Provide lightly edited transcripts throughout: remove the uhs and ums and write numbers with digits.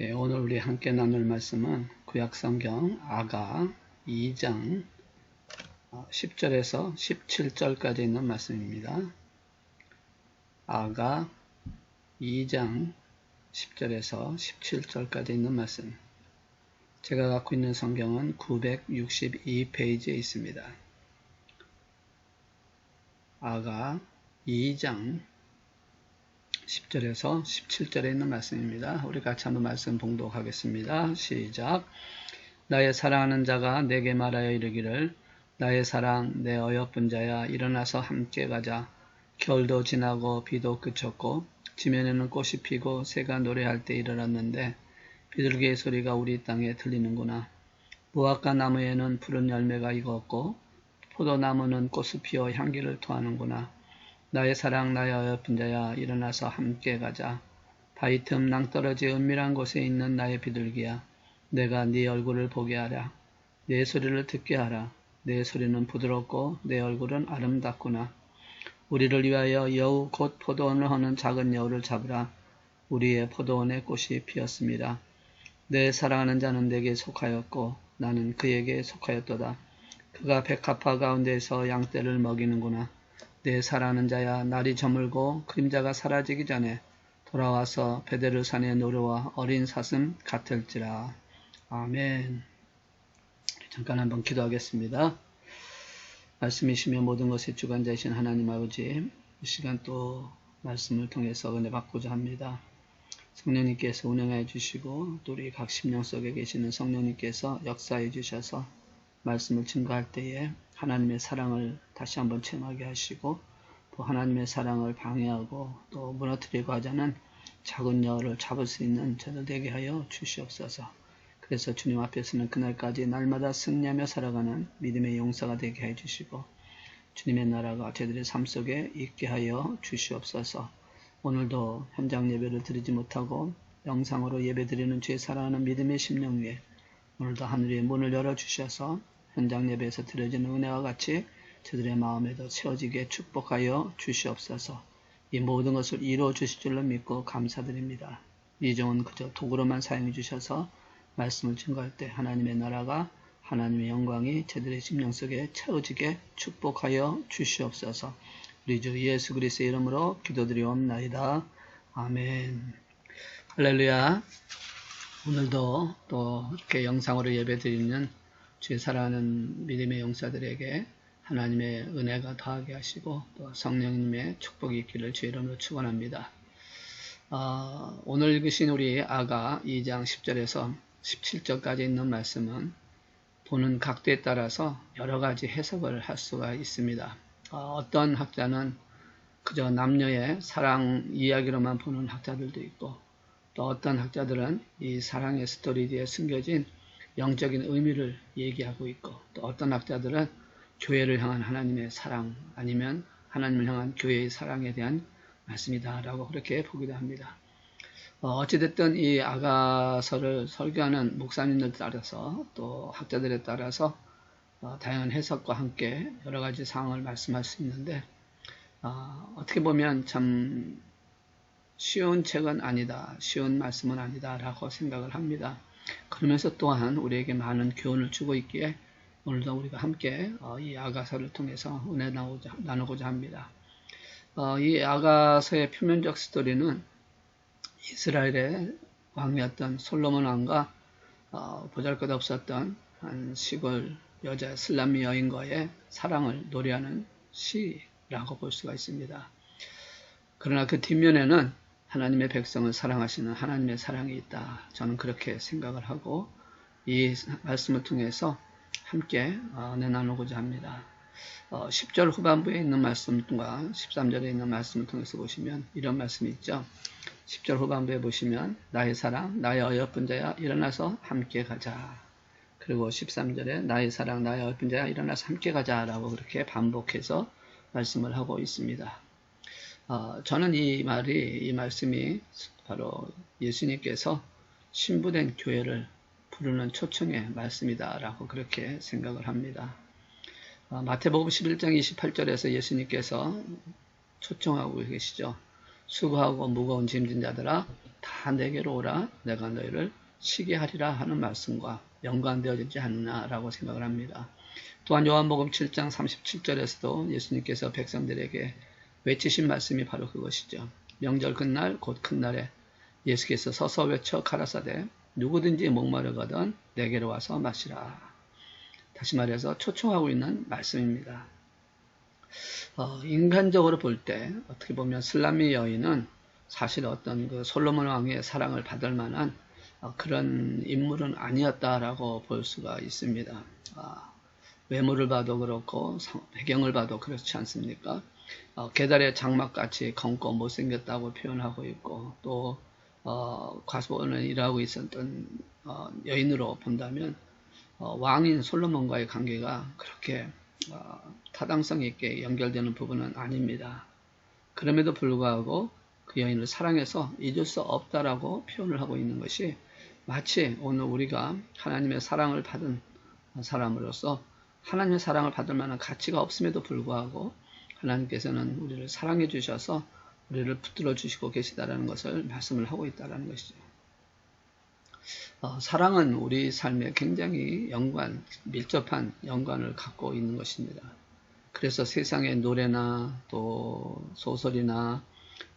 예, 오늘 우리 함께 나눌 말씀은 구약성경 아가 2장 10절에서 17절까지 있는 말씀입니다. 아가 2장 10절에서 17절까지 있는 말씀. 제가 갖고 있는 성경은 962페이지에 있습니다. 아가 2장 10절에서 17절에 있는 말씀입니다. 우리 같이 한번 말씀 봉독하겠습니다. 시작. 나의 사랑하는 자가 내게 말하여 이르기를 나의 사랑 내 어여쁜 자야 일어나서 함께 가자. 겨울도 지나고 비도 그쳤고 지면에는 꽃이 피고 새가 노래할 때 일어났는데 비둘기의 소리가 우리 땅에 들리는구나. 무화과 나무에는 푸른 열매가 익었고 포도나무는 꽃을 피워 향기를 토하는구나. 나의 사랑 나의 어여쁜 자야 일어나서 함께 가자. 바위 틈 낭떠러지 은밀한 곳에 있는 나의 비둘기야. 내가 네 얼굴을 보게 하라. 내 소리를 듣게 하라. 내 소리는 부드럽고 내 얼굴은 아름답구나. 우리를 위하여 여우 곧 포도원을 허는 작은 여우를 잡으라. 우리의 포도원에 꽃이 피었습니다. 내 사랑하는 자는 내게 속하였고 나는 그에게 속하였도다. 그가 백합화 가운데에서 양떼를 먹이는구나. 내 사랑하는 자야 날이 저물고 그림자가 사라지기 전에 돌아와서 베데르산의 노루와 어린 사슴 같을지라. 아멘. 잠깐 한번 기도하겠습니다. 말씀이시며 모든 것의 주관자이신 하나님 아버지, 이 시간 또 말씀을 통해서 은혜 받고자 합니다. 성령님께서 운행해 주시고 또 우리 각 심령 속에 계시는 성령님께서 역사해 주셔서 말씀을 증거할 때에 하나님의 사랑을 다시 한번 체험하게 하시고 또 하나님의 사랑을 방해하고 또 무너뜨리고 하자는 작은 여우를 잡을 수 있는 저들 되게 하여 주시옵소서. 그래서 주님 앞에서는 그날까지 날마다 승리하며 살아가는 믿음의 용사가 되게 해 주시고 주님의 나라가 저들의 삶 속에 있게 하여 주시옵소서. 오늘도 현장 예배를 드리지 못하고 영상으로 예배 드리는 주의 사랑하는 믿음의 심령 위에 오늘도 하늘의 문을 열어주셔서 현장 예배에서 드려지는 은혜와 같이 저들의 마음에도 채워지게 축복하여 주시옵소서. 이 모든 것을 이루어 주실 줄로 믿고 감사드립니다. 이 종은 그저 도구로만 사용해 주셔서 말씀을 증거할 때 하나님의 나라가 하나님의 영광이 저들의 심령 속에 채워지게 축복하여 주시옵소서. 우리 주 예수 그리스도의 이름으로 기도드리옵나이다. 아멘. 할렐루야. 오늘도 또 이렇게 영상으로 예배드리는 주의 사랑하는 믿음의 용사들에게 하나님의 은혜가 더하게 하시고 또 성령님의 축복이 있기를 주의 이름으로 축원합니다. 오늘 읽으신 우리 아가 2장 10절에서 17절까지 있는 말씀은 보는 각도에 따라서 여러 가지 해석을 할 수가 있습니다. 어떤 학자는 그저 남녀의 사랑 이야기로만 보는 학자들도 있고 또 어떤 학자들은 이 사랑의 스토리 뒤에 숨겨진 영적인 의미를 얘기하고 있고 또 어떤 학자들은 교회를 향한 하나님의 사랑 아니면 하나님을 향한 교회의 사랑에 대한 말씀이다 라고 그렇게 보기도 합니다. 어찌됐든 이 아가서를 설교하는 목사님들 따라서 또 학자들에 따라서 다양한 해석과 함께 여러 가지 사항을 말씀할 수 있는데 어떻게 보면 참 쉬운 책은 아니다, 쉬운 말씀은 아니다 라고 생각을 합니다. 그러면서 또한 우리에게 많은 교훈을 주고 있기에 오늘도 우리가 함께 이 아가서를 통해서 은혜 나누고자 합니다. 이 아가서의 표면적 스토리는 이스라엘의 왕이었던 솔로몬 왕과 보잘것없었던 한 시골 여자 슬람미 여인과의 사랑을 노래하는 시라고 볼 수가 있습니다. 그러나 그 뒷면에는 하나님의 백성을 사랑하시는 하나님의 사랑이 있다. 저는 그렇게 생각을 하고 이 말씀을 통해서 함께 은혜 나누고자 합니다. 10절 후반부에 있는 말씀과 13절에 있는 말씀을 통해서 보시면 이런 말씀이 있죠. 10절 후반부에 보시면 나의 사랑, 나의 어여쁜 자야 일어나서 함께 가자. 그리고 13절에 나의 사랑, 나의 어여쁜 자야 일어나서 함께 가자 라고 그렇게 반복해서 말씀을 하고 있습니다. 저는 이 말씀이 바로 예수님께서 신부된 교회를 부르는 초청의 말씀이다 라고 그렇게 생각을 합니다. 마태복음 11장 28절에서 예수님께서 초청하고 계시죠. 수고하고 무거운 짐진 자들아 다 내게로 오라 내가 너희를 쉬게 하리라 하는 말씀과 연관되어지지 않느냐라고 생각을 합니다. 또한 요한복음 7장 37절에서도 예수님께서 백성들에게 외치신 말씀이 바로 그것이죠. 명절 끝날 곧 큰 날에 예수께서 서서 외쳐 가라사대 누구든지 목마르거든 내게로 와서 마시라. 다시 말해서 초청하고 있는 말씀입니다. 인간적으로 볼 때 어떻게 보면 슬라미 여인은 사실 어떤 그 솔로몬 왕의 사랑을 받을 만한 그런 인물은 아니었다라고 볼 수가 있습니다. 외모를 봐도 그렇고 배경을 봐도 그렇지 않습니까? 계달의 장막같이 검고 못생겼다고 표현하고 있고 또 과수원을 일하고 있었던 여인으로 본다면 왕인 솔로몬과의 관계가 그렇게 타당성 있게 연결되는 부분은 아닙니다. 그럼에도 불구하고 그 여인을 사랑해서 잊을 수 없다라고 표현을 하고 있는 것이 마치 오늘 우리가 하나님의 사랑을 받은 사람으로서 하나님의 사랑을 받을 만한 가치가 없음에도 불구하고 하나님께서는 우리를 사랑해 주셔서 우리를 붙들어 주시고 계시다라는 것을 말씀을 하고 있다라는 것이죠. 사랑은 우리 삶에 굉장히 밀접한 연관을 갖고 있는 것입니다. 그래서 세상의 노래나 또 소설이나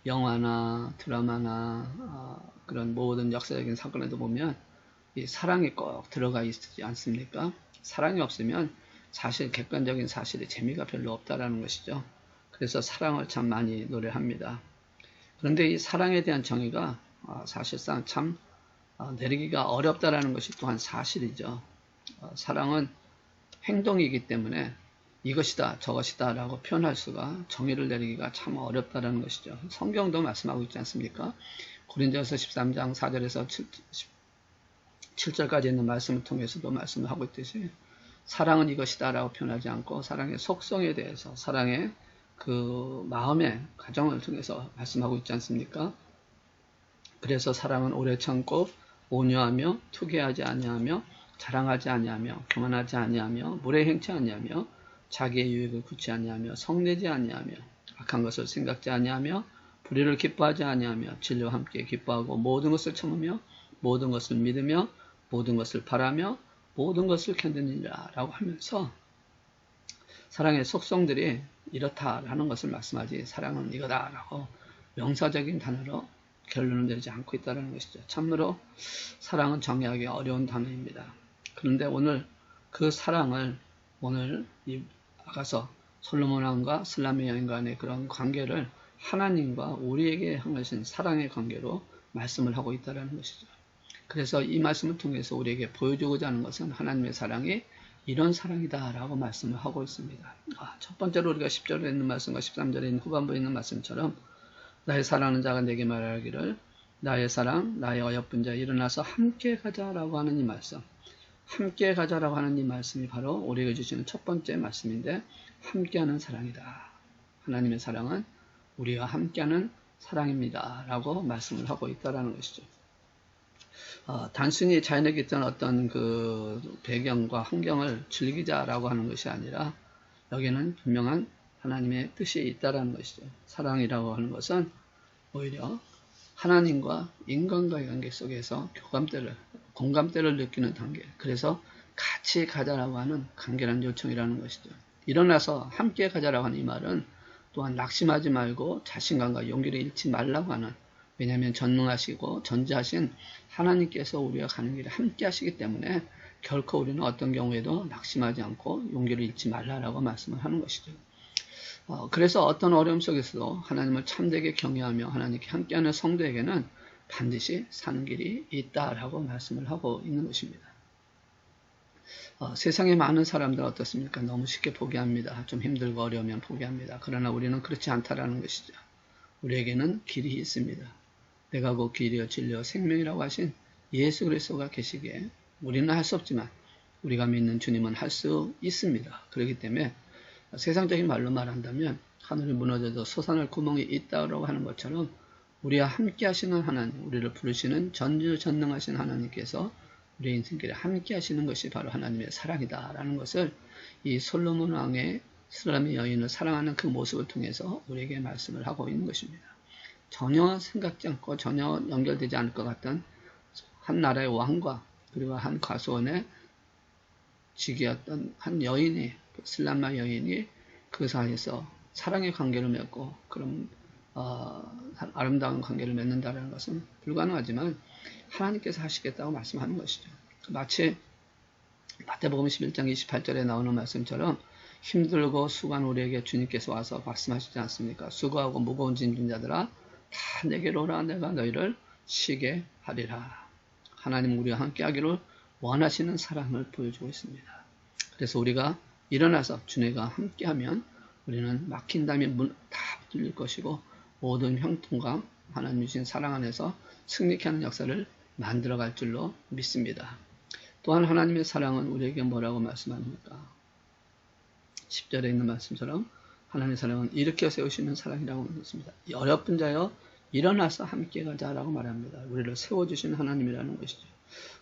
영화나 드라마나 그런 모든 역사적인 사건에도 보면 이 사랑이 꼭 들어가 있지 않습니까? 사랑이 없으면 사실 객관적인 사실의 재미가 별로 없다라는 것이죠. 그래서 사랑을 참 많이 노래합니다. 그런데 이 사랑에 대한 정의가 사실상 참 내리기가 어렵다라는 것이 또한 사실이죠. 사랑은 행동이기 때문에 이것이다 저것이다 라고 표현할 수가 정의를 내리기가 참 어렵다라는 것이죠. 성경도 말씀하고 있지 않습니까? 고린도서 13장 4절에서 7절까지 있는 말씀을 통해서도 말씀을 하고 있듯이 사랑은 이것이다 라고 표현하지 않고 사랑의 속성에 대해서 사랑의 그 마음의 과정을 통해서 말씀하고 있지 않습니까? 그래서 사랑은 오래 참고 온유하며 투기하지 아니하며 자랑하지 아니하며 교만하지 아니하며 무례 행치 아니하며 자기의 유익을 굳지 아니하며 성내지 아니하며 악한 것을 생각지 아니하며 불의를 기뻐하지 아니하며 진리와 함께 기뻐하고 모든 것을 참으며 모든 것을 믿으며 모든 것을 바라며 모든 것을 견디느니라 라고 하면서 사랑의 속성들이 이렇다라는 것을 말씀하지 사랑은 이거다 라고 명사적인 단어로 결론을 내리지 않고 있다는 것이죠. 참으로 사랑은 정의하기 어려운 단어입니다. 그런데 오늘 그 사랑을 오늘 아가서 솔로몬 왕과 슬라미 여인 간의 그런 관계를 하나님과 우리에게 향하신 사랑의 관계로 말씀을 하고 있다는 것이죠. 그래서 이 말씀을 통해서 우리에게 보여주고자 하는 것은 하나님의 사랑이 이런 사랑이다 라고 말씀을 하고 있습니다. 첫 번째로 우리가 10절에 있는 말씀과 13절에 있는 후반부에 있는 말씀처럼 나의 사랑하는 자가 내게 말하기를 나의 사랑 나의 어여쁜 자 일어나서 함께 가자라고 하는 이 말씀, 함께 가자라고 하는 이 말씀이 바로 우리에게 주시는 첫 번째 말씀인데 함께하는 사랑이다. 하나님의 사랑은 우리와 함께하는 사랑입니다 라고 말씀을 하고 있다는 것이죠. 단순히 자연에게 있던 어떤 그 배경과 환경을 즐기자라고 하는 것이 아니라 여기에는 분명한 하나님의 뜻이 있다라는 것이죠. 사랑이라고 하는 것은 오히려 하나님과 인간과의 관계 속에서 공감대를 느끼는 단계, 그래서 같이 가자라고 하는 간결한 요청이라는 것이죠. 일어나서 함께 가자라고 하는 이 말은 또한 낙심하지 말고 자신감과 용기를 잃지 말라고 하는, 왜냐하면 전능하시고 전지하신 하나님께서 우리가 가는 길에 함께 하시기 때문에 결코 우리는 어떤 경우에도 낙심하지 않고 용기를 잃지 말라라고 말씀을 하는 것이죠. 그래서 어떤 어려움 속에서도 하나님을 참되게 경외하며 하나님께 함께하는 성도에게는 반드시 사는 길이 있다라고 말씀을 하고 있는 것입니다. 세상에 많은 사람들 어떻습니까? 너무 쉽게 포기합니다. 좀 힘들고 어려우면 포기합니다. 그러나 우리는 그렇지 않다라는 것이죠. 우리에게는 길이 있습니다. 내가 곧 길이요 진리요 생명이라고 하신 예수 그리스도가 계시기에 우리는 할 수 없지만 우리가 믿는 주님은 할 수 있습니다. 그렇기 때문에 세상적인 말로 말한다면 하늘이 무너져도 솟아날 구멍이 있다고 하는 것처럼 우리와 함께 하시는 하나님, 우리를 부르시는 전지전능하신 하나님께서 우리의 인생길에 함께 하시는 것이 바로 하나님의 사랑이다라는 것을 이 솔로몬 왕의 슬라미 여인을 사랑하는 그 모습을 통해서 우리에게 말씀을 하고 있는 것입니다. 전혀 생각지 않고 전혀 연결되지 않을 것 같던 한 나라의 왕과 그리고 한 과수원의 직위였던 한 여인이, 슬람마 여인이 그 사이에서 사랑의 관계를 맺고 그런 아름다운 관계를 맺는다는 것은 불가능하지만 하나님께서 하시겠다고 말씀하는 것이죠. 마치 마태복음 11장 28절에 나오는 말씀처럼 힘들고 수고한 우리에게 주님께서 와서 말씀하시지 않습니까? 수고하고 무거운 짐진 자들아 다 내게로 오라 내가 너희를 쉬게 하리라. 하나님 우리와 함께 하기를 원하시는 사랑을 보여주고 있습니다. 그래서 우리가 일어나서 주님과 함께하면 우리는 막힌 담이 다 뚫릴 것이고 모든 형통과 하나님 주신 사랑 안에서 승리케 하는 역사를 만들어갈 줄로 믿습니다. 또한 하나님의 사랑은 우리에게 뭐라고 말씀합니까? 10절에 있는 말씀처럼 하나님의 사랑은 일으켜 세우시는 사랑이라고 말했습니다. 어여쁜 자여 일어나서 함께 가자라고 말합니다. 우리를 세워주신 하나님이라는 것이죠.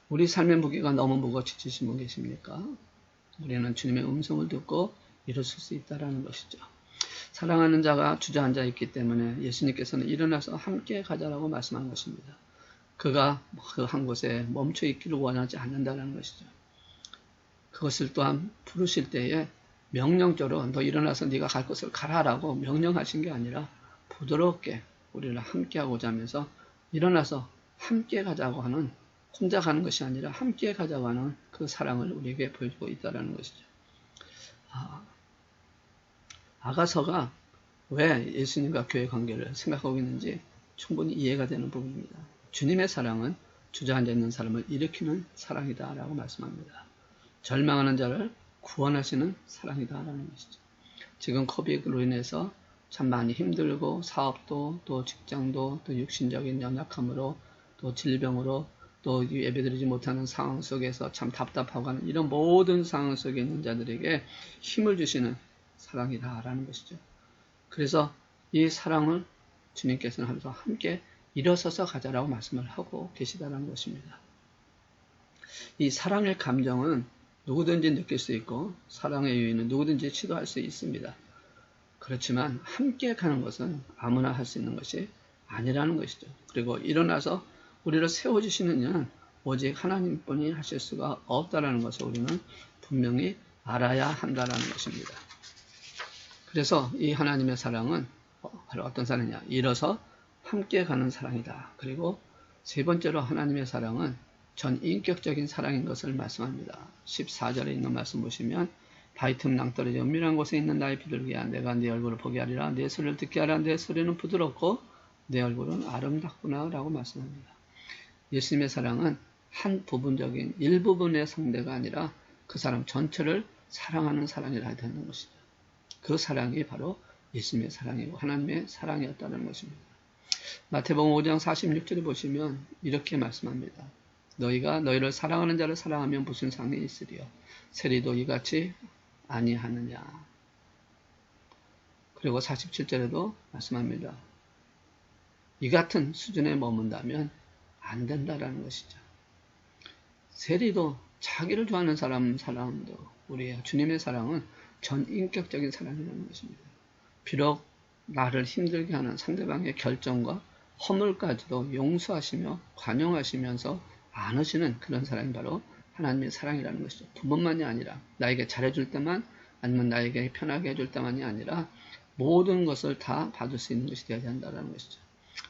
우리 삶의 무게가 너무 무거워 지치신 분 계십니까? 우리는 주님의 음성을 듣고 일어설 수 있다는 것이죠. 사랑하는 자가 주저앉아 있기 때문에 예수님께서는 일어나서 함께 가자라고 말씀한 것입니다. 그가 그 한 곳에 멈춰 있기를 원하지 않는다는 것이죠. 그것을 또한 부르실 때에 명령적으로 너 일어나서 네가 갈 곳을 가라라고 명령하신 게 아니라 부드럽게 우리를 함께하고자 하면서 일어나서 함께 가자고 하는 혼자 가는 것이 아니라 함께 가자고 하는 그 사랑을 우리에게 보여주고 있다는 것이죠. 아가서가 왜 예수님과 교회 관계를 생각하고 있는지 충분히 이해가 되는 부분입니다. 주님의 사랑은 주저앉아 있는 사람을 일으키는 사랑이다 라고 말씀합니다. 절망하는 자를 구원하시는 사랑이다 라는 것이죠. 지금 코비드로 인해서 참 많이 힘들고 사업도 또 직장도 또 육신적인 연약함으로 또 질병으로 또 예배드리지 못하는 상황 속에서 참 답답하고 하는 이런 모든 상황 속에 있는 자들에게 힘을 주시는 사랑이다 라는 것이죠. 그래서 이 사랑을 주님께서는 하면서 함께 일어서서 가자라고 말씀을 하고 계시다는 것입니다. 이 사랑의 감정은 누구든지 느낄 수 있고 사랑의 유인은 누구든지 시도할 수 있습니다. 그렇지만 함께 가는 것은 아무나 할 수 있는 것이 아니라는 것이죠. 그리고 일어나서 우리를 세워주시는 이는 오직 하나님뿐이 하실 수가 없다는 것을 우리는 분명히 알아야 한다는 것입니다. 그래서 이 하나님의 사랑은 바로 어떤 사랑이냐? 일어서 함께 가는 사랑이다. 그리고 세 번째로 하나님의 사랑은 전인격적인 사랑인 것을 말씀합니다. 14절에 있는 말씀 보시면 바위 틈 낭떠러지 은밀한 곳에 있는 나의 비둘기야 내가 네 얼굴을 보게 하리라 네 소리를 듣게 하라 내 소리는 부드럽고 내 얼굴은 아름답구나 라고 말씀합니다. 예수님의 사랑은 한 부분적인 일부분의 상대가 아니라 그 사람 전체를 사랑하는 사랑이라 되는 것이죠. 그 사랑이 바로 예수님의 사랑이고 하나님의 사랑이었다는 것입니다. 마태복음 5장 46절에 보시면 이렇게 말씀합니다. 너희가 너희를 사랑하는 자를 사랑하면 무슨 상이 있으리요? 세리도 이같이 아니하느냐. 그리고 47절에도 말씀합니다. 이 같은 수준에 머문다면 안 된다라는 것이죠. 세리도 자기를 좋아하는 사람도 우리의 주님의 사랑은 전인격적인 사랑이라는 것입니다. 비록 나를 힘들게 하는 상대방의 결정과 허물까지도 용서하시며 관용하시면서 안으시는 그런 사랑이 바로 하나님의 사랑이라는 것이죠. 부분만이 아니라 나에게 잘해줄 때만 아니면 나에게 편하게 해줄 때만이 아니라 모든 것을 다 받을 수 있는 것이 되어야 한다는 것이죠.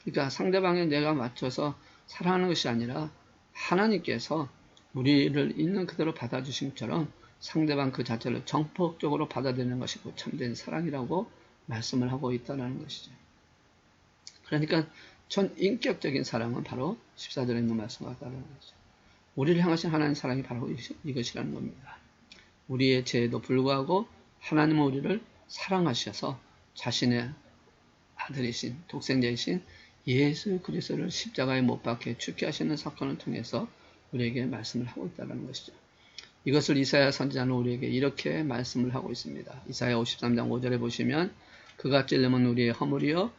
그러니까 상대방에 내가 맞춰서 사랑하는 것이 아니라 하나님께서 우리를 있는 그대로 받아주신 것처럼 상대방 그 자체를 정폭적으로 받아들이는 것이 참된 사랑이라고 말씀을 하고 있다는 것이죠. 그러니까 전인격적인 사랑은 바로 14절에 있는 말씀과 같다는 것이죠. 우리를 향하신 하나님의 사랑이 바로 이것이라는 겁니다. 우리의 죄에도 불구하고 하나님은 우리를 사랑하셔서 자신의 아들이신 독생자이신 예수 그리스도를 십자가에 못 박혀 죽게 하시는 사건을 통해서 우리에게 말씀을 하고 있다는 것이죠. 이것을 이사야 선지자는 우리에게 이렇게 말씀을 하고 있습니다. 이사야 53장 5절에 보시면 그가 찔림은 우리의 허물이요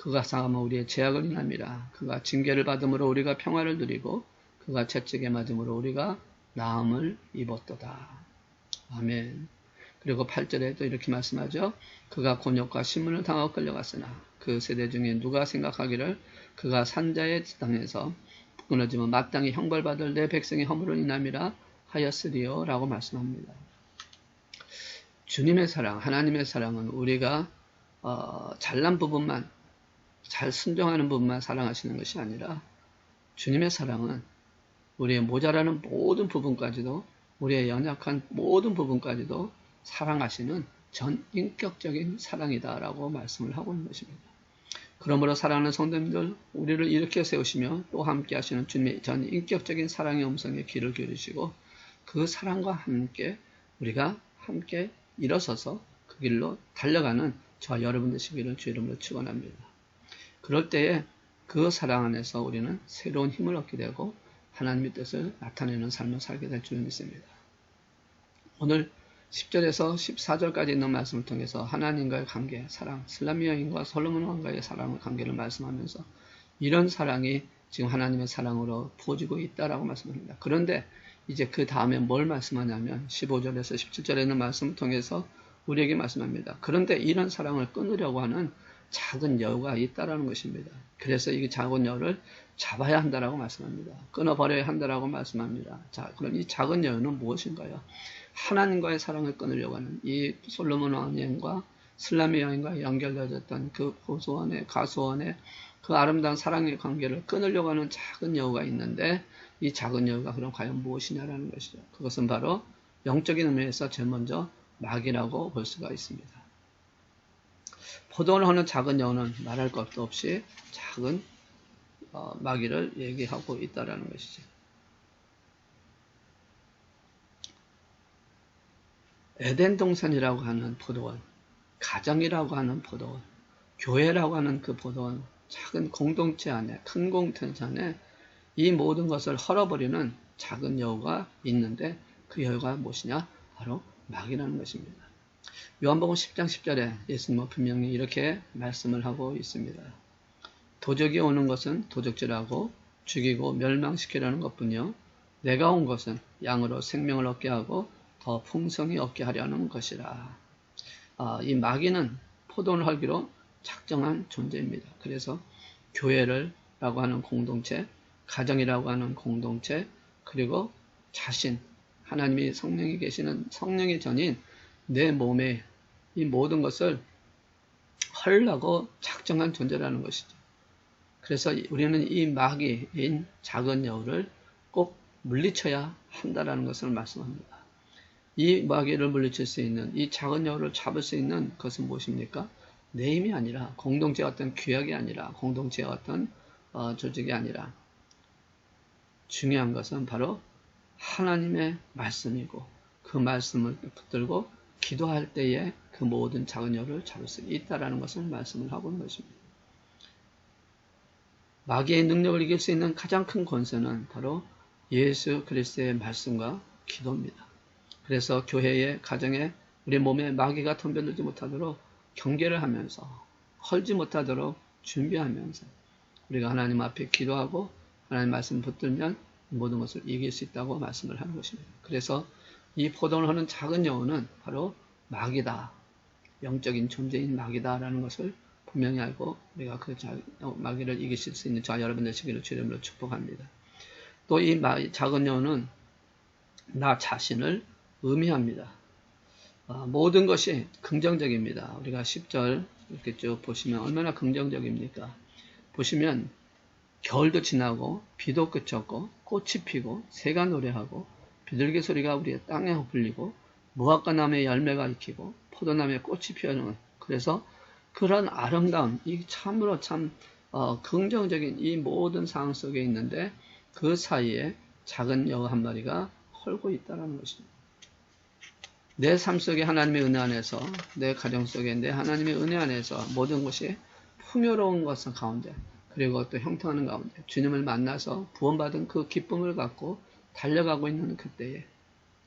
그가 상함은 우리의 죄악을 인함이라. 그가 징계를 받음으로 우리가 평화를 누리고 그가 채찍에 맞음으로 우리가 나음을 입었도다. 아멘. 그리고 8절에 또 이렇게 말씀하죠. 그가 곤욕과 신문을 당하고 끌려갔으나 그 세대 중에 누가 생각하기를 그가 산자의 땅에서 끊어지면 마땅히 형벌받을 내 백성의 허물을 인함이라 하였으리요 라고 말씀합니다. 주님의 사랑, 하나님의 사랑은 우리가 잘난 부분만, 잘 순종하는 부분만 사랑하시는 것이 아니라 주님의 사랑은 우리의 모자라는 모든 부분까지도, 우리의 연약한 모든 부분까지도 사랑하시는 전인격적인 사랑이다라고 말씀을 하고 있는 것입니다. 그러므로 사랑하는 성도님들, 우리를 이렇게 세우시며 또 함께 하시는 주님의 전인격적인 사랑의 음성에 귀를 기울이시고 그 사랑과 함께 우리가 함께 일어서서 그 길로 달려가는 저와 여러분 되시기를 주 이름으로 축원합니다. 그럴 때에 그 사랑 안에서 우리는 새로운 힘을 얻게 되고 하나님의 뜻을 나타내는 삶을 살게 될 줄 믿습니다. 오늘 10절에서 14절까지 있는 말씀을 통해서 하나님과의 관계, 사랑, 슬라미 여인과 솔로몬 왕과의 사랑의 관계를 말씀하면서 이런 사랑이 지금 하나님의 사랑으로 부어지고 있다라고 말씀합니다. 그런데 이제 그 다음에 뭘 말씀하냐면 15절에서 17절에 있는 말씀을 통해서 우리에게 말씀합니다. 그런데 이런 사랑을 끊으려고 하는 작은 여우가 있다라는 것입니다. 그래서 이 작은 여우를 잡아야 한다라고 말씀합니다. 끊어버려야 한다라고 말씀합니다. 자, 그럼 이 작은 여우는 무엇인가요? 하나님과의 사랑을 끊으려고 하는 이 솔로몬 왕과 슬라미 여인과 연결되어졌던 그 고소원의 가소원의 그 아름다운 사랑의 관계를 끊으려고 하는 작은 여우가 있는데 이 작은 여우가 그럼 과연 무엇이냐라는 것이죠. 그것은 바로 영적인 의미에서 제일 먼저 마귀라고 볼 수가 있습니다. 포도원을 하는 작은 여우는 말할 것도 없이 작은 마귀를 얘기하고 있다라는 것이죠. 에덴 동산이라고 하는 포도원, 가정이라고 하는 포도원, 교회라고 하는 그 포도원, 작은 공동체 안에, 큰 공동체 안에 이 모든 것을 헐어버리는 작은 여우가 있는데 그 여우가 무엇이냐? 바로 마귀라는 것입니다. 요한복음 10장 10절에 예수님은 분명히 이렇게 말씀을 하고 있습니다. 도적이 오는 것은 도적질하고 죽이고 멸망시키려는 것뿐이요 내가 온 것은 양으로 생명을 얻게 하고 더 풍성히 얻게 하려는 것이라. 이 마귀는 포도원을 헐기로 작정한 존재입니다. 그래서 교회라고 하는 공동체, 가정이라고 하는 공동체, 그리고 자신, 하나님이 성령이 계시는 성령의 전인 내 몸에 이 모든 것을 헐라고 작정한 존재라는 것이죠. 그래서 우리는 이 마귀인 작은 여우를 꼭 물리쳐야 한다라는 것을 말씀합니다. 이 마귀를 물리칠 수 있는, 이 작은 여우를 잡을 수 있는 것은 무엇입니까? 내 힘이 아니라, 공동체의 어떤 규약이 아니라, 공동체의 어떤 조직이 아니라, 중요한 것은 바로 하나님의 말씀이고 그 말씀을 붙들고 기도할 때에 그 모든 작은 여우를 잡을 수 있다라는 것을 말씀을 하고 있는 것입니다. 마귀의 능력을 이길 수 있는 가장 큰 권세는 바로 예수 그리스도의 말씀과 기도입니다. 그래서 교회에, 가정에, 우리 몸에 마귀가 덤벼들지 못하도록 경계를 하면서 헐지 못하도록 준비하면서 우리가 하나님 앞에 기도하고 하나님 말씀 붙들면 모든 것을 이길 수 있다고 말씀을 하는 것입니다. 그래서 이 포도원을 하는 작은 여우는 바로 마귀다. 영적인 존재인 마귀다라는 것을 분명히 알고 우리가 그 마귀를 이기실 수 있는 저와 여러분 되시기를 주 이름으로 축복합니다. 또 이 작은 여우는 나 자신을 의미합니다. 모든 것이 긍정적입니다. 우리가 10절 이렇게 쭉 보시면 얼마나 긍정적입니까? 보시면 겨울도 지나고 비도 그쳤고 꽃이 피고 새가 노래하고 비둘기 소리가 우리의 땅에 불리고 무화과 나무에 열매가 익히고 포도나무에 꽃이 피어나는, 그래서 그런 아름다운 이 참으로 참 긍정적인 이 모든 상황 속에 있는데 그 사이에 작은 여우 한 마리가 헐고 있다는 것입니다. 내 삶 속에 하나님의 은혜 안에서, 내 가정 속에 내 하나님의 은혜 안에서 모든 것이 풍요로운 것은 가운데, 그리고 또 형통하는 가운데 주님을 만나서 구원받은 그 기쁨을 갖고 달려가고 있는 그때에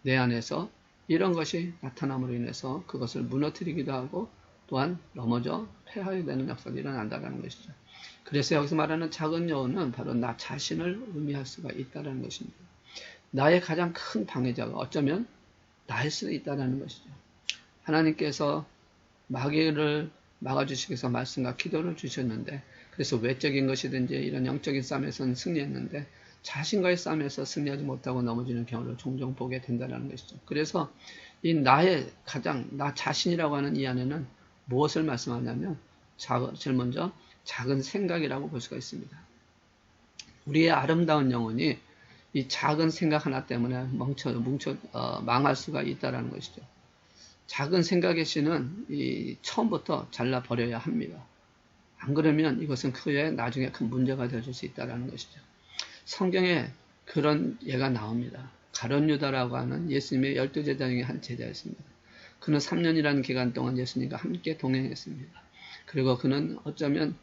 내 안에서 이런 것이 나타남으로 인해서 그것을 무너뜨리기도 하고 또한 넘어져 패하게 되는 역사가 일어난다는 것이죠. 그래서 여기서 말하는 작은 여우는 바로 나 자신을 의미할 수가 있다는 것입니다. 나의 가장 큰 방해자가 어쩌면 나일 수도 있다는 것이죠. 하나님께서 마귀를 막아주시기 위해서 말씀과 기도를 주셨는데, 그래서 외적인 것이든지 이런 영적인 싸움에서는 승리했는데 자신과의 싸움에서 승리하지 못하고 넘어지는 경우를 종종 보게 된다는 것이죠. 그래서 이 나의 가장 나 자신이라고 하는 이 안에는 무엇을 말씀하냐면 제일 먼저 작은 생각이라고 볼 수가 있습니다. 우리의 아름다운 영혼이 이 작은 생각 하나 때문에 망할 수가 있다는 것이죠. 작은 생각의 씨는 처음부터 잘라버려야 합니다. 안 그러면 이것은 그의 나중에 큰 문제가 되어줄 수 있다는 것이죠. 성경에 그런 예가 나옵니다. 가룟 유다라고 하는 예수님의 12제자 중에 한 제자였습니다. 그는 3년이라는 기간 동안 예수님과 함께 동행했습니다. 그리고 그는 어쩌면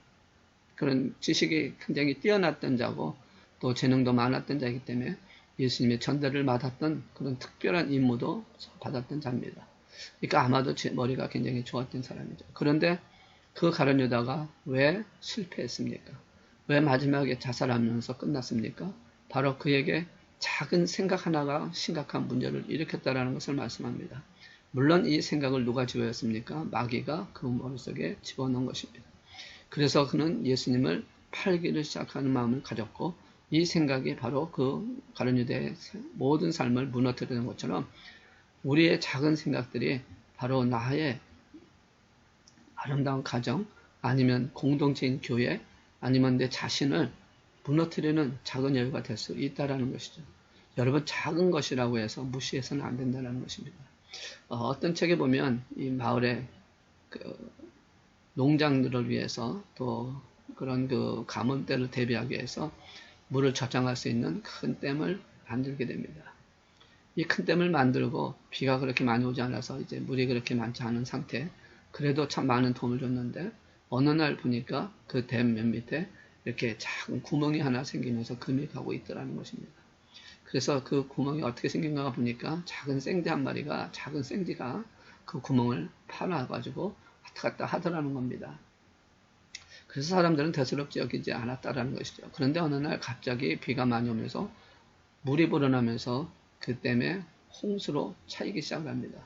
그런 지식이 굉장히 뛰어났던 자고 또 재능도 많았던 자이기 때문에 예수님의 전달을 맡았던 그런 특별한 임무도 받았던 자입니다. 그러니까 아마도 머리가 굉장히 좋았던 사람이죠. 그런데 그 가룟 유다가 왜 실패했습니까? 왜 마지막에 자살하면서 끝났습니까? 바로 그에게 작은 생각 하나가 심각한 문제를 일으켰다는 것을 말씀합니다. 물론 이 생각을 누가 집어였습니까? 마귀가 그 머릿속에 집어넣은 것입니다. 그래서 그는 예수님을 팔기를 시작하는 마음을 가졌고 이 생각이 바로 그 가룟 유다의 모든 삶을 무너뜨리는 것처럼 우리의 작은 생각들이 바로 나의 아름다운 가정, 아니면 공동체인 교회, 아니면 내 자신을 무너뜨리는 작은 여유가 될 수 있다는 것이죠. 여러분, 작은 것이라고 해서 무시해서는 안 된다는 것입니다. 어떤 책에 보면 이 마을의 농장들을 위해서 또 그런 가뭄때를 대비하기 위해서 물을 저장할 수 있는 큰 댐을 만들게 됩니다. 이 큰 댐을 만들고 비가 그렇게 많이 오지 않아서 이제 물이 그렇게 많지 않은 상태, 그래도 참 많은 도움을 줬는데 어느 날 보니까 그 댐 맨 밑에 이렇게 작은 구멍이 하나 생기면서 금이 가고 있더라는 것입니다. 그래서 그 구멍이 어떻게 생긴가 보니까 작은 생쥐 한 마리가, 작은 생쥐가 그 구멍을 파놔가지고 왔다 갔다 하더라는 겁니다. 그래서 사람들은 대수롭지 여기지 않았다라는 것이죠. 그런데 어느 날 갑자기 비가 많이 오면서 물이 불어나면서 그 댐에 홍수로 차이기 시작합니다.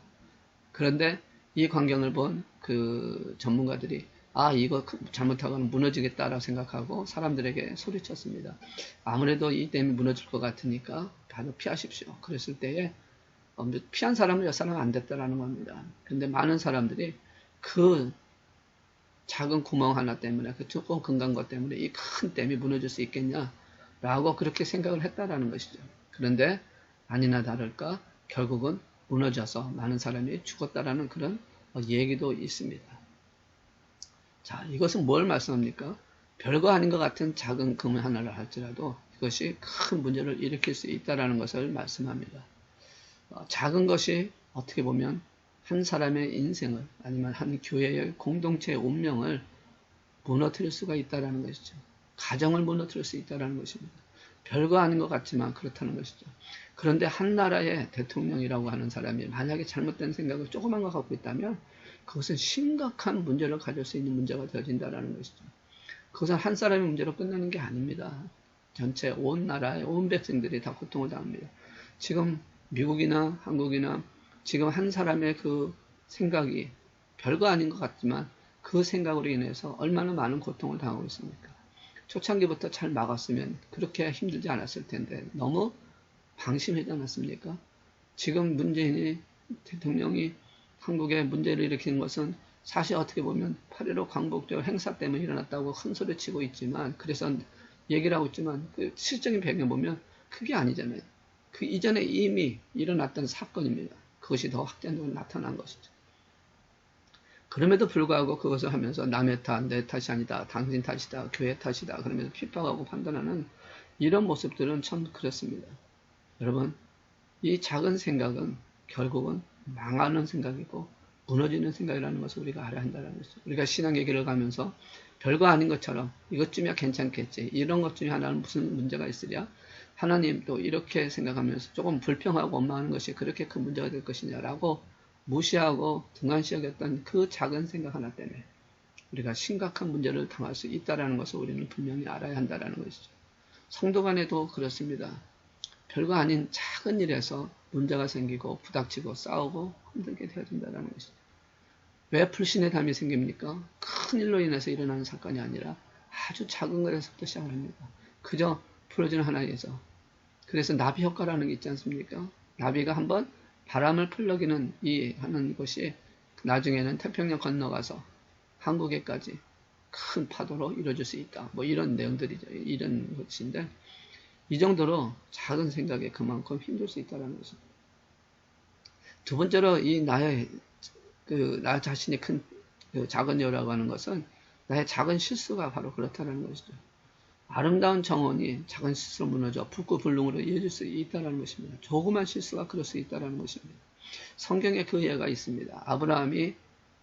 그런데 이 광경을 본 그 전문가들이 이거 잘못하고는 무너지겠다라고 생각하고 사람들에게 소리쳤습니다. 아무래도 이 댐이 무너질 것 같으니까 바로 피하십시오. 그랬을 때에 피한 사람은 몇 사람 안 됐다라는 겁니다. 그런데 많은 사람들이 그 작은 구멍 하나 때문에, 그 조금 금간 것 때문에 이 큰 댐이 무너질 수 있겠냐라고 그렇게 생각을 했다라는 것이죠. 그런데 아니나 다를까 결국은 무너져서 많은 사람이 죽었다라는 그런 얘기도 있습니다. 자, 이것은 뭘 말씀합니까? 별거 아닌 것 같은 작은 금 하나를 할지라도 이것이 큰 문제를 일으킬 수 있다는 것을 말씀합니다. 작은 것이 어떻게 보면 한 사람의 인생을, 아니면 한 교회의 공동체의 운명을 무너뜨릴 수가 있다는 것이죠. 가정을 무너뜨릴 수 있다는 것입니다. 별거 아닌 것 같지만 그렇다는 것이죠. 그런데 한 나라의 대통령이라고 하는 사람이 만약에 잘못된 생각을 조그만 거 갖고 있다면 그것은 심각한 문제를 가질 수 있는 문제가 되어진다는 것이죠. 그것은 한 사람의 문제로 끝나는 게 아닙니다. 전체 온 나라의 온 백성들이 다 고통을 당합니다. 지금 미국이나 한국이나 지금 한 사람의 그 생각이 별거 아닌 것 같지만 그 생각으로 인해서 얼마나 많은 고통을 당하고 있습니까? 초창기부터 잘 막았으면 그렇게 힘들지 않았을 텐데 너무 방심하지 않았습니까? 지금 문재인이 대통령이 한국에 문제를 일으키는 것은 사실 어떻게 보면 8.15 광복절 행사 때문에 일어났다고 큰 소리 치고 있지만, 그래서 얘기를 하고 있지만 그 실적인 배경 보면 그게 아니잖아요. 그 이전에 이미 일어났던 사건입니다. 그것이 더 확대적으로 나타난 것이죠. 그럼에도 불구하고 그것을 하면서 남의 탓, 내 탓이 아니다, 당신 탓이다, 교회 탓이다 그러면서 핍박하고 판단하는 이런 모습들은 참 그렇습니다. 여러분, 이 작은 생각은 결국은 망하는 생각이고 무너지는 생각이라는 것을 우리가 알아야 한다는 것이죠. 우리가 신앙 얘기를 가면서 별거 아닌 것처럼 이것쯤이야 괜찮겠지, 이런 것 중에 하나는 무슨 문제가 있으랴, 하나님 또 이렇게 생각하면서 조금 불평하고 원망하는 것이 그렇게 큰 문제가 될 것이냐라고 무시하고 등한시하겠던 그 작은 생각 하나 때문에 우리가 심각한 문제를 당할 수 있다는 것을 우리는 분명히 알아야 한다는 것이죠. 성도 간에도 그렇습니다. 별거 아닌 작은 일에서 문제가 생기고 부닥치고 싸우고 힘들게 되어진다는 것이죠. 왜 불신의 담이 생깁니까? 큰 일로 인해서 일어나는 사건이 아니라 아주 작은 것에서부터 시작을 합니다. 그저 풀어주는 하나에서. 그래서 나비 효과라는 게 있지 않습니까? 나비가 한번 바람을 풀러기는 하는 것이 나중에는 태평양 건너가서 한국에까지 큰 파도로 이루어질 수 있다. 뭐 이런 내용들이죠. 이런 것인데 이 정도로 작은 생각에 그만큼 힘들 수 있다는 것입니다. 두 번째로 나 자신이 큰 작은 여라고 하는 것은 나의 작은 실수가 바로 그렇다는 것이죠. 아름다운 정원이 작은 실수로 무너져 불구불능으로 이어질 수 있다는 것입니다. 조그만 실수가 그럴 수 있다는 것입니다. 성경에 그 예가 있습니다. 아브라함이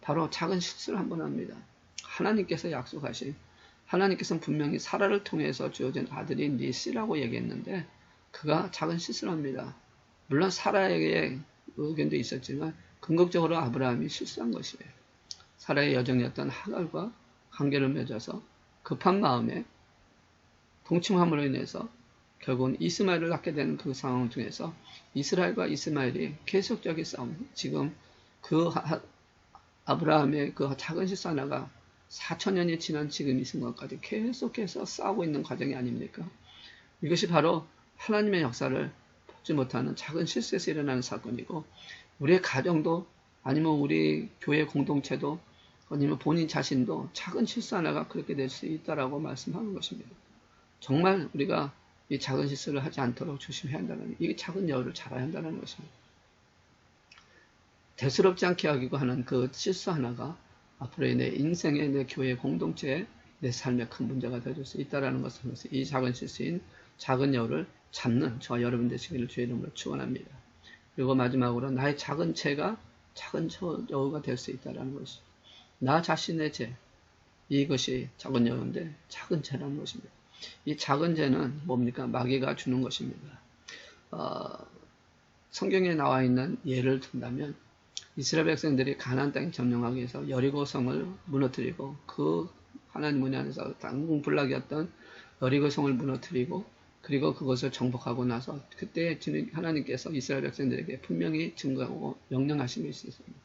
바로 작은 실수를 한 번 합니다. 하나님께서 약속하신, 하나님께서는 분명히 사라를 통해서 주어진 아들이 니시라고 얘기했는데 그가 작은 실수를 합니다. 물론 사라에게 의견도 있었지만 궁극적으로 아브라함이 실수한 것이에요. 사라의 여정이었던 하갈과 관계를 맺어서 급한 마음에 동침함으로 인해서 결국은 이스마엘을 낳게 되는 그 상황 중에서 이스라엘과 이스마엘이 계속적인 싸움, 지금 아브라함의 그 작은 실수 하나가 4천년이 지난 지금 이 순간까지 계속해서 싸우고 있는 과정이 아닙니까? 이것이 바로 하나님의 역사를 보지 못하는 작은 실수에서 일어나는 사건이고 우리의 가정도 아니면 우리 교회 공동체도 아니면 본인 자신도 작은 실수 하나가 그렇게 될 수 있다라고 말씀하는 것입니다. 정말 우리가 이 작은 실수를 하지 않도록 조심해야 한다는, 이 작은 여우를 잡아야 한다는 것입니다. 대수롭지 않게 여기고 하는 그 실수 하나가 앞으로의 내 인생의, 내 교회 공동체에, 내 삶에 큰 문제가 되어줄 수 있다는 것을, 이 작은 실수인 작은 여우를 잡는 저와 여러분 되시기를 주의 이름으로 축원합니다. 그리고 마지막으로 나의 작은 죄가 작은 여우가 될 수 있다는 것이죠. 나 자신의 죄, 이것이 작은 여우인데 작은 죄라는 것입니다. 이 작은 죄는 뭡니까? 마귀가 주는 것입니다. 성경에 나와 있는 예를 든다면 이스라엘 백성들이 가나안 땅에 점령하기 위해서 여리고성을 무너뜨리고 그 하나님 문에 안에서 당궁불락이었던 여리고성을 무너뜨리고 그리고 그것을 정복하고 나서 그때 하나님께서 이스라엘 백성들에게 분명히 증거하고 명령하신 것이 있습니다.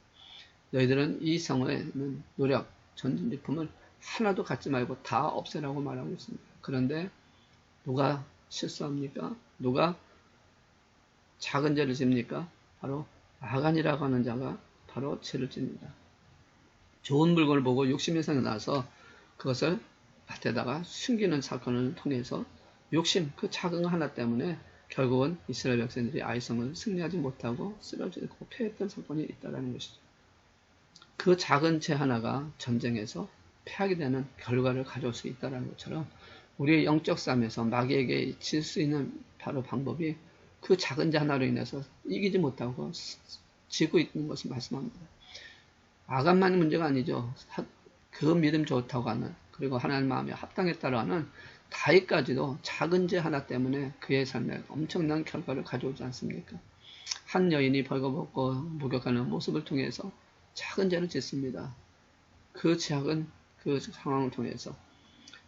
너희들은 이 성에는 노력, 전진비품을 하나도 갖지 말고 다 없애라고 말하고 있습니다. 그런데 누가 실수합니까? 누가 작은 죄를 집니까? 바로 아간이라고 하는 자가 바로 죄를 집니다. 좋은 물건을 보고 욕심이 생겨나서 그것을 밭에다가 숨기는 사건을 통해서 욕심, 그 작은 거 하나 때문에 결국은 이스라엘 백성들이 아이성을 승리하지 못하고 쓰러지고 패했던 사건이 있다는 것이죠. 그 작은 죄 하나가 전쟁에서 패하게 되는 결과를 가져올 수 있다는 것처럼 우리의 영적 싸움에서 마귀에게 질 수 있는 바로 방법이 그 작은 죄 하나로 인해서 이기지 못하고 지고 있는 것을 말씀합니다. 아간만이 문제가 아니죠. 그 믿음 좋다고 하는, 그리고 하나님 마음에 합당했다고 하는 다윗까지도 작은 죄 하나 때문에 그의 삶에 엄청난 결과를 가져오지 않습니까? 한 여인이 벌거벗고 목욕하는 모습을 통해서 작은 죄를 짓습니다. 그 작은 그 상황을 통해서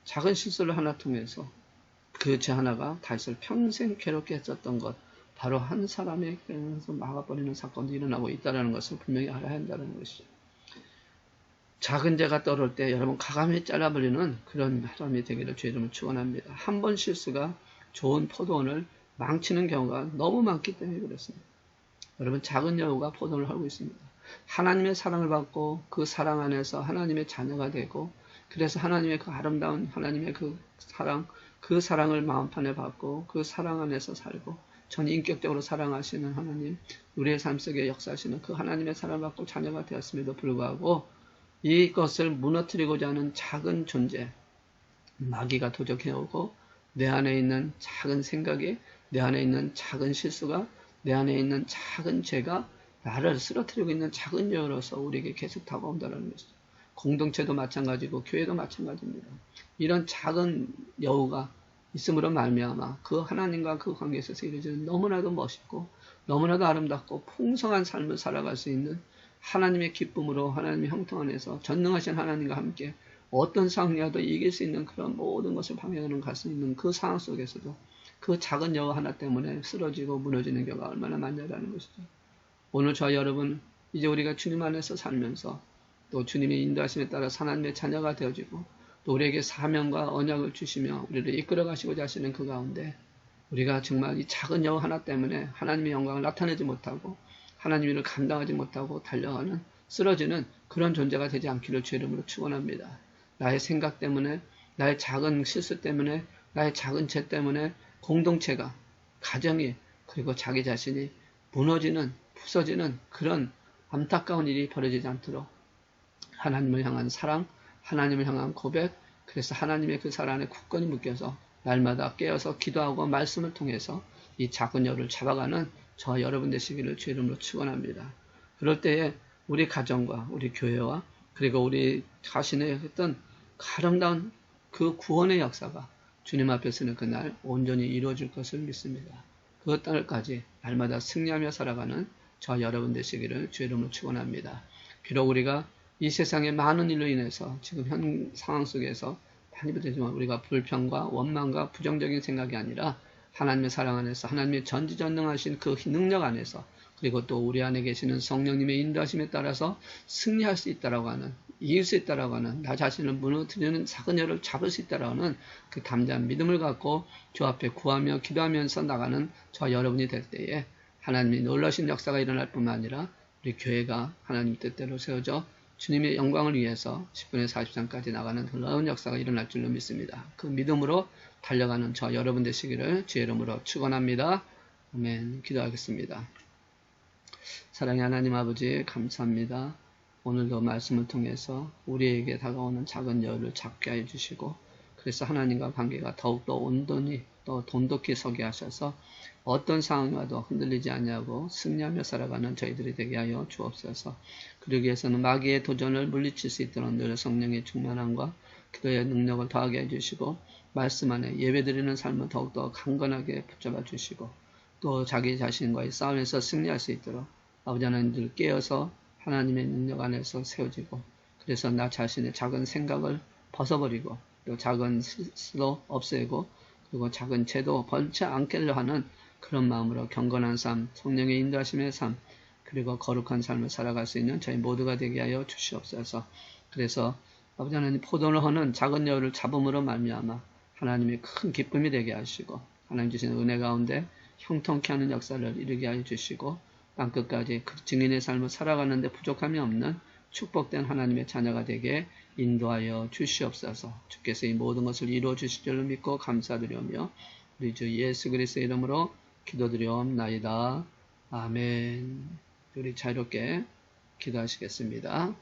작은 실수를 하나 통해서 그 죄 하나가 다윗을 평생 괴롭게 했었던 것, 바로 한 사람의 그래서 막아버리는 사건도 일어나고 있다는 것을 분명히 알아야 한다는 것이죠. 작은 죄가 떠오를 때 여러분 가감히 잘라버리는 그런 사람이 되기를 주의 이름으로 축원합니다. 한 번 실수가 좋은 포도원을 망치는 경우가 너무 많기 때문에 그렇습니다. 여러분 작은 여우가 포도원을 헐고 있습니다. 하나님의 사랑을 받고 그 사랑 안에서 하나님의 자녀가 되고 그래서 하나님의 그 아름다운 하나님의 그 사랑을 마음판에 받고 그 사랑 안에서 살고 전인격적으로 사랑하시는 하나님, 우리의 삶 속에 역사하시는 그 하나님의 사랑을 받고 자녀가 되었음에도 불구하고 이것을 무너뜨리고자 하는 작은 존재, 마귀가 도적해오고 내 안에 있는 작은 생각이, 내 안에 있는 작은 실수가, 내 안에 있는 작은 죄가 나를 쓰러뜨리고 있는 작은 여우로서 우리에게 계속 다가온다는 것이죠. 공동체도 마찬가지고 교회도 마찬가지입니다. 이런 작은 여우가 있음으로 말미암아 그 하나님과 그 관계에 있어서 이루어지는 너무나도 멋있고 너무나도 아름답고 풍성한 삶을 살아갈 수 있는 하나님의 기쁨으로 하나님의 형통 안에서 전능하신 하나님과 함께 어떤 상황이라도 이길 수 있는 그런 모든 것을 방해하는 갈 수 있는 그 상황 속에서도 그 작은 여우 하나 때문에 쓰러지고 무너지는 경우가 얼마나 많냐라는 것이죠. 오늘 저와 여러분 이제 우리가 주님 안에서 살면서 또 주님의 인도하심에 따라 하나님의 자녀가 되어지고 또 우리에게 사명과 언약을 주시며 우리를 이끌어 가시고자 하시는 그 가운데 우리가 정말 이 작은 여호 하나 때문에 하나님의 영광을 나타내지 못하고 하나님의 일을 감당하지 못하고 달려가는 쓰러지는 그런 존재가 되지 않기를 주의 이름으로 축원합니다. 나의 생각 때문에 나의 작은 실수 때문에 나의 작은 죄 때문에 공동체가 가정이 그리고 자기 자신이 무너지는 부서지는 그런 안타까운 일이 벌어지지 않도록 하나님을 향한 사랑, 하나님을 향한 고백, 그래서 하나님의 그 사랑 안에 굳건히 묶여서 날마다 깨어서 기도하고 말씀을 통해서 이 작은 여를 잡아가는 저와 여러분 되시기를 주의 이름으로 축원합니다. 그럴 때에 우리 가정과 우리 교회와 그리고 우리 자신의 어떤 아름다운 그 구원의 역사가 주님 앞에서는 그날 온전히 이루어질 것을 믿습니다. 그 날까지 날마다 승리하며 살아가는 저와 여러분 되시기를 주의 이름으로 축원합니다. 비록 우리가 이 세상의 많은 일로 인해서 지금 현 상황 속에서 많이 부딪히지만 우리가 불평과 원망과 부정적인 생각이 아니라 하나님의 사랑 안에서 하나님의 전지전능하신 그 능력 안에서 그리고 또 우리 안에 계시는 성령님의 인도하심에 따라서 승리할 수 있다라고 하는 이길 수 있다라고 하는 나 자신을 무너뜨리는 작은 여를 잡을 수 있다라고 하는 그 담대한 믿음을 갖고 주 앞에 구하며 기도하면서 나가는 저와 여러분이 될 때에 하나님이 놀라신 역사가 일어날 뿐만 아니라 우리 교회가 하나님 뜻대로 세워져 주님의 영광을 위해서 10분의 40장까지 나가는 놀라운 역사가 일어날 줄로 믿습니다. 그 믿음으로 달려가는 저 여러분 되시기를 주의 이름으로 축원합니다. 아멘. 기도하겠습니다. 사랑의 하나님 아버지 감사합니다. 오늘도 말씀을 통해서 우리에게 다가오는 작은 여를 잡게 해 주시고 그래서 하나님과 관계가 더욱더 온전히 또 돈독히 서게 하셔서 어떤 상황이 와도 흔들리지 않냐고 승리하며 살아가는 저희들이 되게 하여 주옵소서. 그러기 위해서는 마귀의 도전을 물리칠 수 있도록 늘 성령의 충만함과 기도의 능력을 더하게 해주시고 말씀 안에 예배드리는 삶을 더욱더 강건하게 붙잡아 주시고 또 자기 자신과의 싸움에서 승리할 수 있도록 아버지 하나님들 깨어서 하나님의 능력 안에서 세워지고 그래서 나 자신의 작은 생각을 벗어버리고 또 작은 실수도 없애고 그리고 작은 죄도 벌지 않게 하는 그런 마음으로 경건한 삶, 성령의 인도하심의 삶, 그리고 거룩한 삶을 살아갈 수 있는 저희 모두가 되게 하여 주시옵소서. 그래서 아버지 하나님 포도를 허는 작은 여를 잡음으로 말미암아 하나님의 큰 기쁨이 되게 하시고 하나님 주신 은혜 가운데 형통케 하는 역사를 이루게 하여 주시고 땅끝까지 그 증인의 삶을 살아가는데 부족함이 없는 축복된 하나님의 자녀가 되게 인도하여 주시옵소서. 주께서 이 모든 것을 이루어 주실 줄로 믿고 감사드리며 우리 주 예수 그리스도의 이름으로 기도드리옵나이다. 아멘. 우리 자유롭게 기도하시겠습니다.